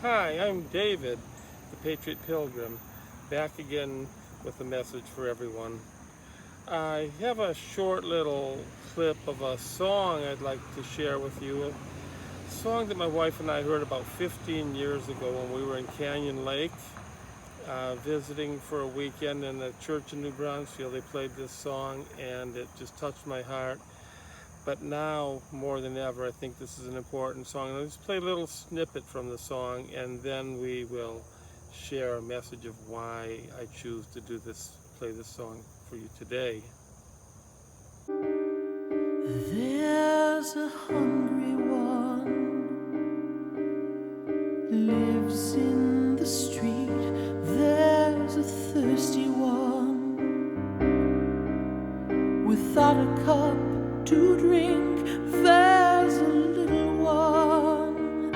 Hi, I'm David, the Patriot Pilgrim, back again with a message for everyone. I have a short little clip of a song I'd like to share with you. A song that my wife and I heard about 15 years ago when we were in Canyon Lake, visiting for a weekend in a church in New Braunfels. They played this song and it just touched my heart. But now, more than ever, I think this is an important song. I'll just play a little snippet from the song, and then we will share a message of why I choose to play this song for you today. There's a hungry one lives in the street. There's a thirsty one without a cup to drink. There's a little one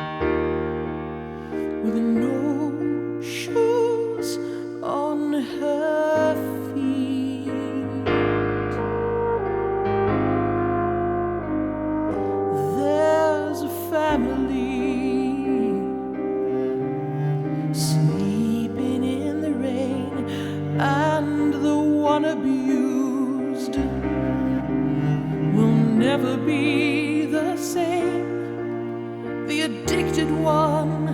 with no shoes on her feet. There's a family sleeping in the rain, and the one abused will never be the same. The addicted one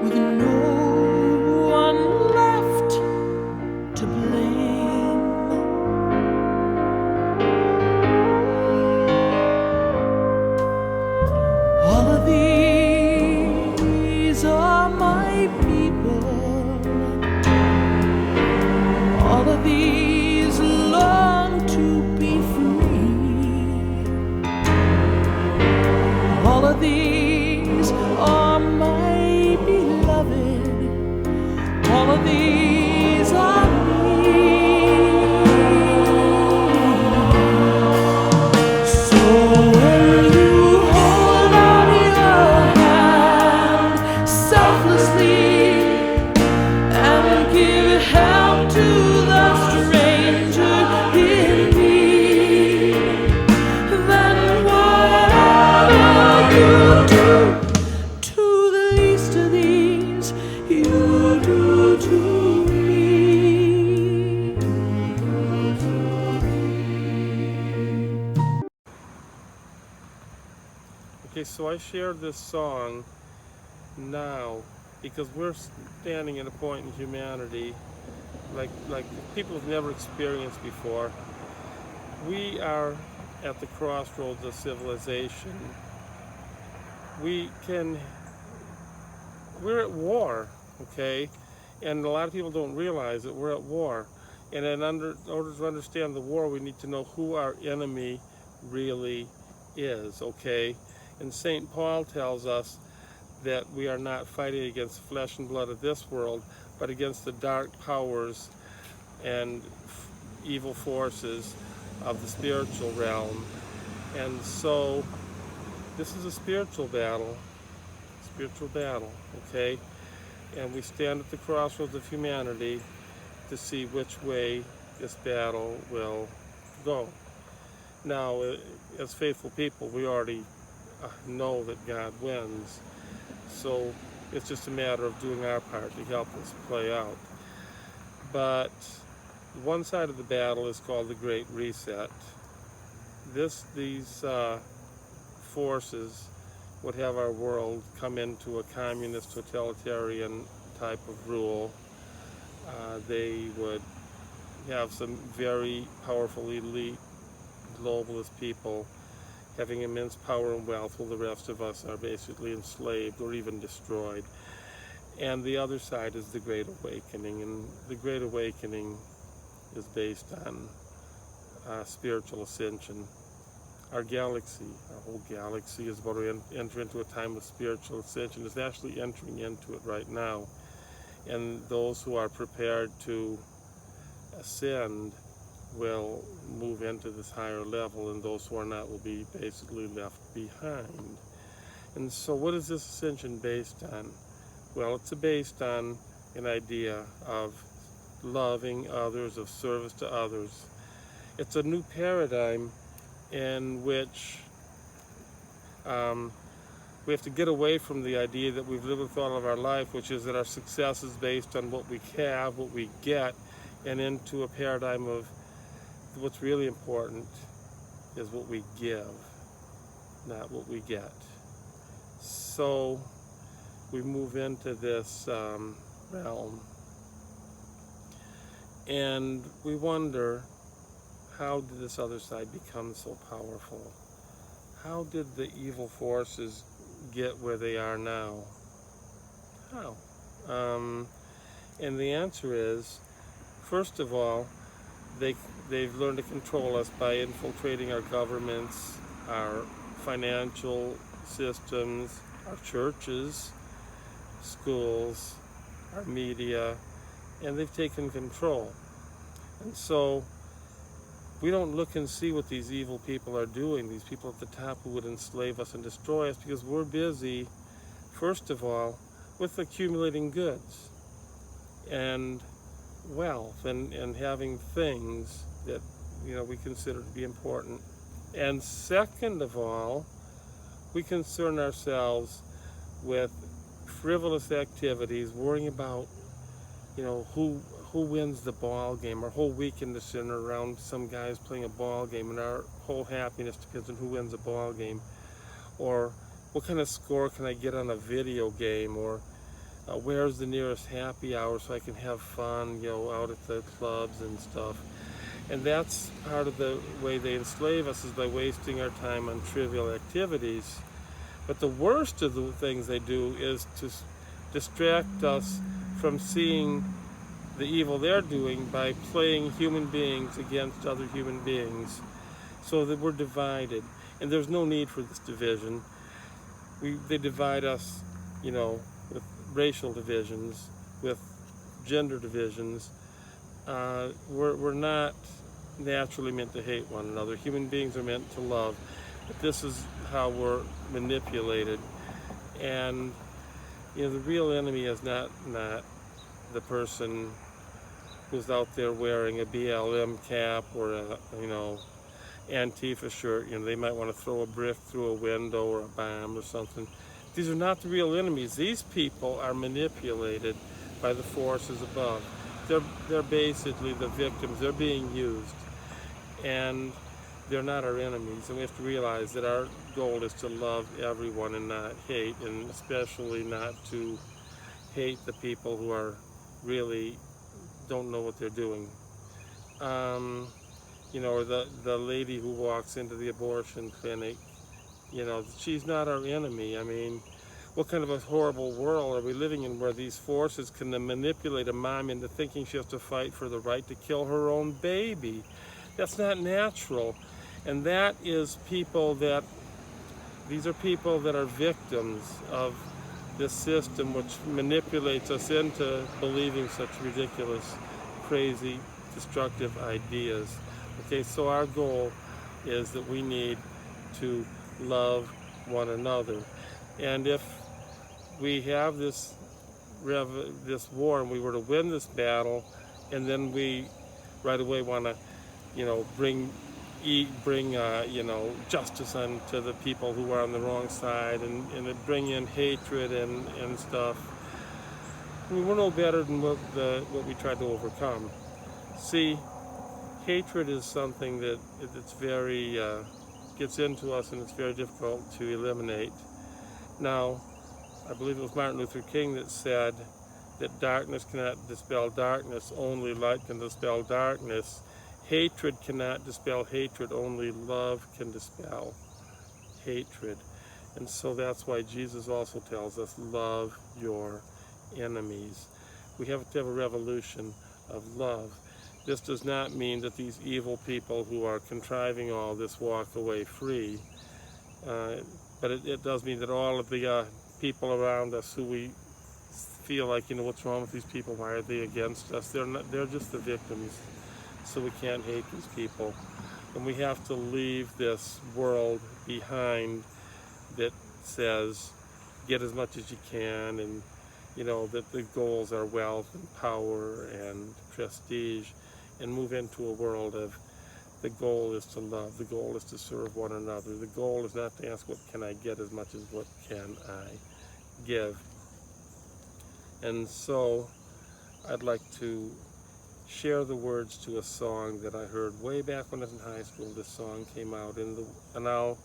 with no one left to blame. All of these are my people. All of these long to be free. All of these are my beloved. All of these are me. So when you hold out your hand selflessly and give help to the stranger in need, then whatever you do to the least of these, you do to me. Okay, so I shared this song now because we're standing at a point in humanity like people have never experienced before. We are at the crossroads of civilization. We're at war, okay? And a lot of people don't realize that we're at war. And in order to understand the war, we need to know who our enemy really is, okay? And St. Paul tells us that we are not fighting against flesh and blood of this world, but against the dark powers and evil forces of the spiritual realm. And so this is a spiritual battle, okay? And we stand at the crossroads of humanity to see which way this battle will go. Now, as faithful people, we already know that God wins, so it's just a matter of doing our part to help this play out. But one side of the battle is called the Great Reset. These forces would have our world come into a communist totalitarian type of rule. They would have some very powerful elite globalist people having immense power and wealth, while the rest of us are basically enslaved or even destroyed. And the other side is the Great Awakening, and the Great Awakening is based on spiritual ascension. Our whole galaxy is about to enter into a time of spiritual ascension. It's actually entering into it right now. And those who are prepared to ascend will move into this higher level, and those who are not will be basically left behind. And so what is this ascension based on? Well, it's based on an idea of loving others, of service to others. It's a new paradigm in which We have to get away from the idea that we've lived with all of our life, which is that our success is based on what we have, what we get, and into a paradigm of what's really important is what we give, not what we get. So we move into this realm, and we wonder, how did this other side become so powerful? How did the evil forces get where they are now? How? And the answer is, first of all, they've learned to control us by infiltrating our governments, our financial systems, our churches, schools, our media, and they've taken control. And so we don't look and see what these evil people are doing, these people at the top who would enslave us and destroy us, because we're busy, first of all, with accumulating goods and wealth and having things that we consider to be important. And second of all, we concern ourselves with frivolous activities, worrying about who wins the ball game. Our whole weekend is centered around some guys playing a ball game, and our whole happiness depends on who wins a ball game, or what kind of score can I get on a video game, or where's the nearest happy hour so I can have fun, out at the clubs and stuff. And that's part of the way they enslave us, is by wasting our time on trivial activities. But the worst of the things they do is to distract us from seeing the evil they're doing by playing human beings against other human beings, so that we're divided. And there's no need for this division. They divide us, with racial divisions, with gender divisions. We're not naturally meant to hate one another. Human beings are meant to love. But this is how we're manipulated. And the real enemy is not the person who's out there wearing a BLM cap or a Antifa shirt. They might want to throw a brick through a window or a bomb or something. These are not the real enemies. These people are manipulated by the forces above. They're basically the victims. They're being used, and they're not our enemies. And we have to realize that our goal is to love everyone and not hate, and especially not to hate the people who are really don't know what they're doing. Or the lady who walks into the abortion clinic, she's not our enemy. I mean, what kind of a horrible world are we living in, where these forces can manipulate a mom into thinking she has to fight for the right to kill her own baby? That's not natural. And that is these are people that are victims of this system, which manipulates us into believing such ridiculous, crazy, destructive ideas. Okay, so our goal is that we need to love one another. And if we have this war and we were to win this battle, and then we right away want to, bring justice onto the people who are on the wrong side, and bring in hatred and stuff, we're no better than what we tried to overcome. See, hatred is something that it's very gets into us, and it's very difficult to eliminate. Now, I believe it was Martin Luther King that said that darkness cannot dispel darkness, only light can dispel darkness. Hatred cannot dispel hatred, only love can dispel hatred. And so that's why Jesus also tells us, love your enemies. We have to have a revolution of love. This does not mean that these evil people who are contriving all this walk away free, but it does mean that all of the people around us who we feel like, what's wrong with these people, why are they against us, they're just the victims. So we can't hate these people. And we have to leave this world behind that says, get as much as you can, and that the goals are wealth and power and prestige, and move into a world of The goal is to love. The goal is to serve one another. The goal is not to ask what can I get as much as what can I give. And so I'd like to share the words to a song that I heard way back when I was in high school. This song came out and I'll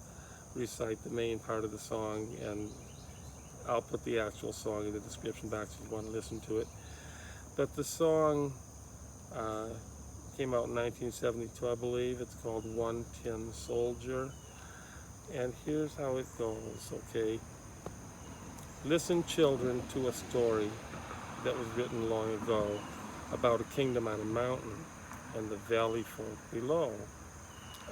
recite the main part of the song, and I'll put the actual song in the description box if you want to listen to it. But the song came out in 1972, I believe. It's called One Tin Soldier. And here's how it goes, okay? Listen, children, to a story that was written long ago about a kingdom on a mountain and the valley folk below.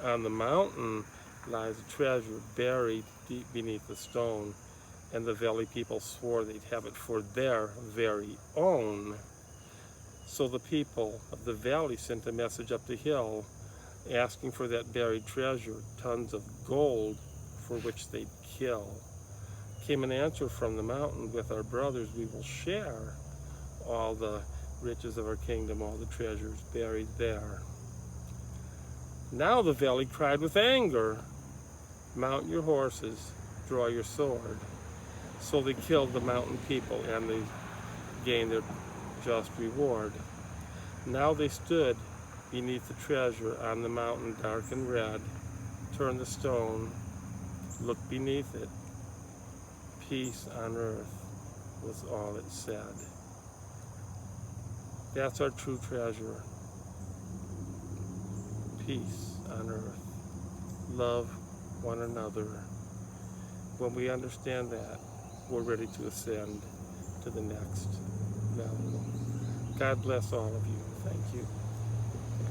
On the mountain lies a treasure buried deep beneath the stone, and the valley people swore they'd have it for their very own. So the people of the valley sent a message up the hill asking for that buried treasure, tons of gold for which they'd kill. Came an answer from the mountain, with our brothers we will share all the riches of our kingdom, all the treasures buried there. Now the valley cried with anger, mount your horses, draw your sword. So they killed the mountain people, and they gained their just reward. Now they stood beneath the treasure on the mountain, dark and red. Turn the stone, look beneath it. Peace on earth was all it said. That's our true treasure. Peace on earth. Love one another. When we understand that, we're ready to ascend to the next level. God bless all of you. Thank you.